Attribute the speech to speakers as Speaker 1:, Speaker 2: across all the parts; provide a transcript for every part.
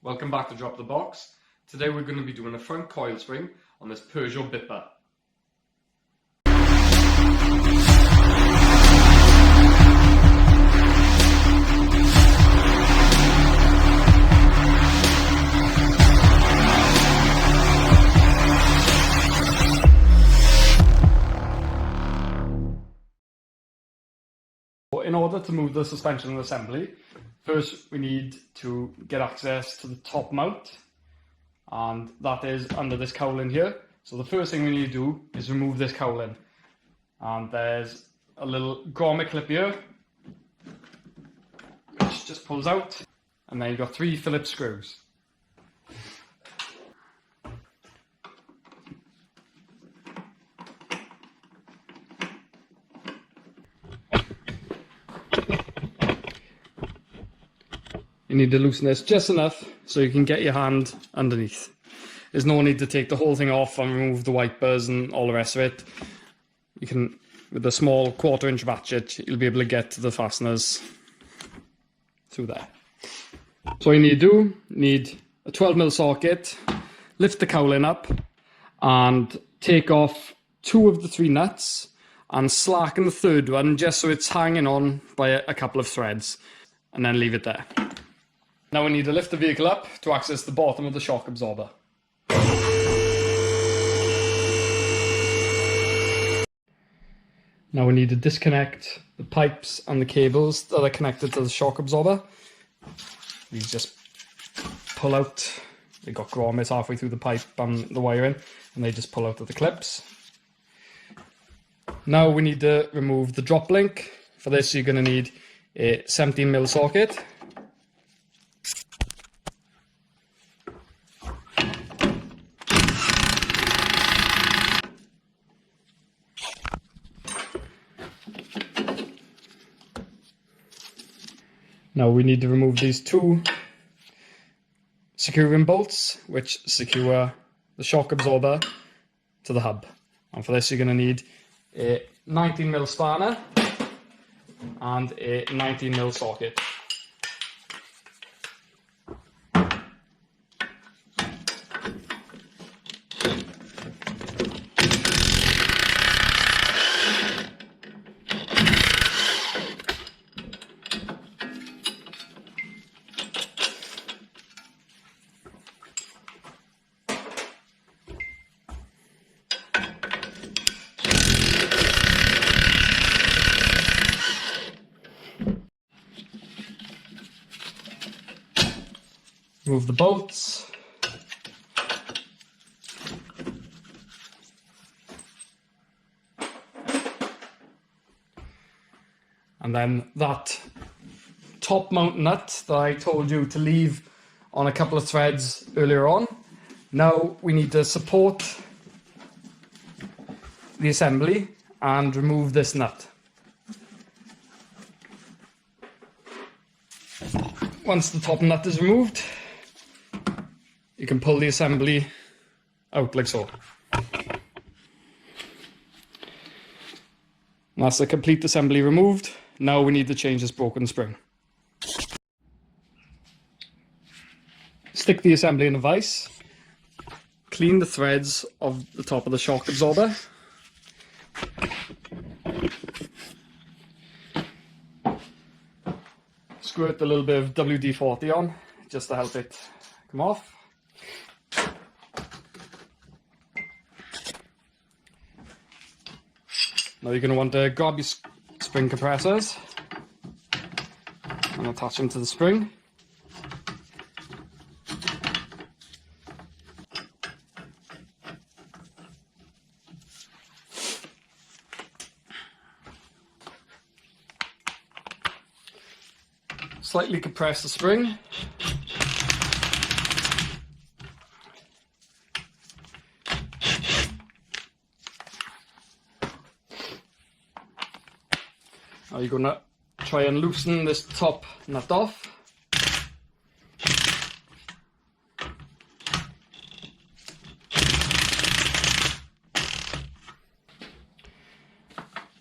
Speaker 1: Welcome back to Drop the Box. Today we're going to be doing a front coil spring on this Peugeot Bipper. In order to move the suspension assembly, first we need to get access to the top mount, and that is under this cowling here. So the first thing we need to do is remove this cowling, and there's a little grommet clip here which just pulls out, and then you've got 3 Phillips screws. You need to loosen this just enough so you can get your hand underneath. There's no need to take the whole thing off and remove the wipers and all the rest of it. You can, with a small 1/4 inch ratchet, you'll be able to get to the fasteners through there. So what you need to do, you need a 12mm socket, lift the cowling up and take off 2 of the 3 nuts and slacken the 3rd one just so it's hanging on by a couple of threads, and then leave it there. Now we need to lift the vehicle up to access the bottom of the shock absorber. Now we need to disconnect the pipes and the cables that are connected to the shock absorber. These just pull out. They've got grommets halfway through the pipe and the wiring, and they just pull out of the clips. Now we need to remove the drop link. For this you're going to need a 17mm socket. Now we need to remove these 2 securing bolts which secure the shock absorber to the hub. And for this you're going to need a 19mm spanner and a 19mm socket. Remove the bolts. And then that top mount nut that I told you to leave on a couple of threads earlier on. Now we need to support the assembly and remove this nut. Once the top nut is removed, you can pull the assembly out like so. And that's the complete assembly removed. Now we need to change this broken spring. Stick the assembly in a vise. Clean the threads of the top of the shock absorber. Squirt a little bit of WD-40 on just to help it come off. Now you're going to want to grab your spring compressors and attach them to the spring. Slightly compress the spring. Now you're going to try and loosen this top nut off.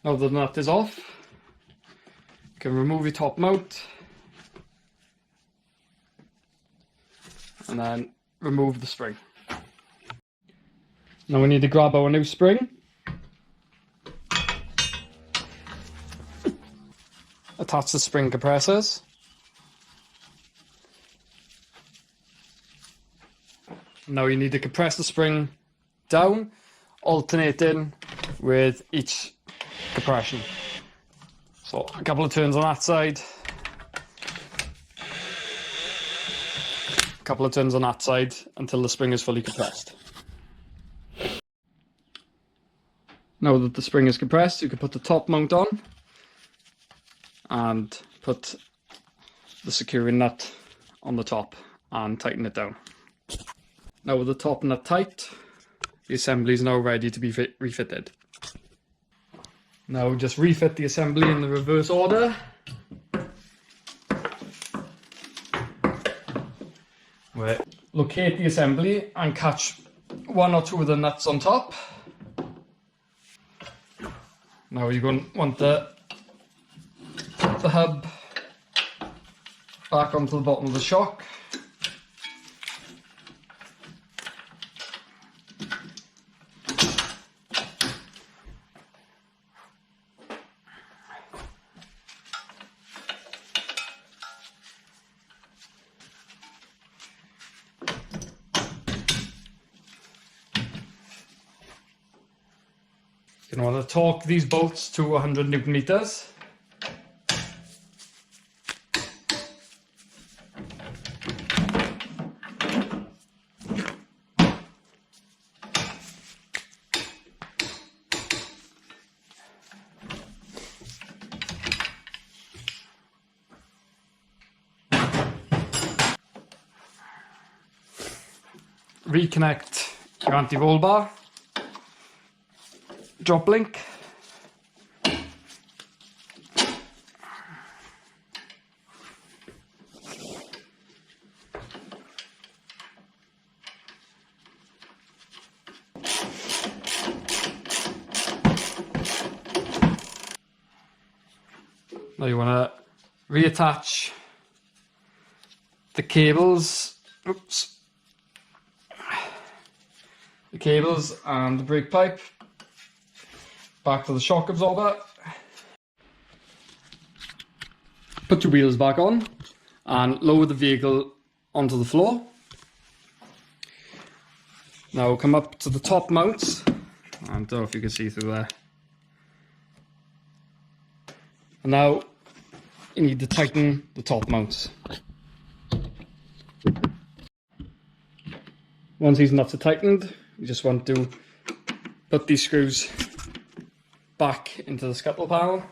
Speaker 1: Now the nut is off, you can remove your top mount. and then remove the spring. Now we need to grab our new spring, attach the spring compressors, now you need to compress the spring down, alternating with each compression. So a couple of turns on that side, a couple of turns on that side until the spring is fully compressed. Now that the spring is compressed, you can put the top mount on and put the securing nut on the top and tighten it down. Now with the top nut tight, the assembly is now ready to be refitted. Now just refit the assembly in the reverse order. Locate the assembly and catch one or two of the nuts on top. Now you're going to want the hub back onto the bottom of the shock. You want to torque these bolts to 100 Newton meters. Reconnect your anti-roll bar. Drop link. Now you want to reattach the cables. Oops. The cables and the brake pipe back to the shock absorber. Put your wheels back on and lower the vehicle onto the floor. Now come up to the top mounts. I don't know if you can see through there. And now you need to tighten the top mounts. Once these nuts are tightened, you just want to put these screws back into the scuttle panel.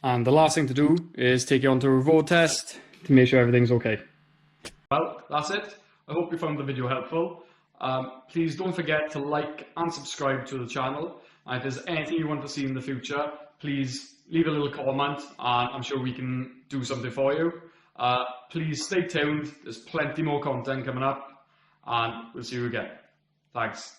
Speaker 1: And the last thing to do is take it onto a road test to make sure everything's okay. Well, that's it. I hope you found the video helpful. Please don't forget to like and subscribe to the channel. And if there's anything you want to see in the future, please leave a little comment and I'm sure we can do something for you. Please stay tuned. There's plenty more content coming up and we'll see you again. Thanks.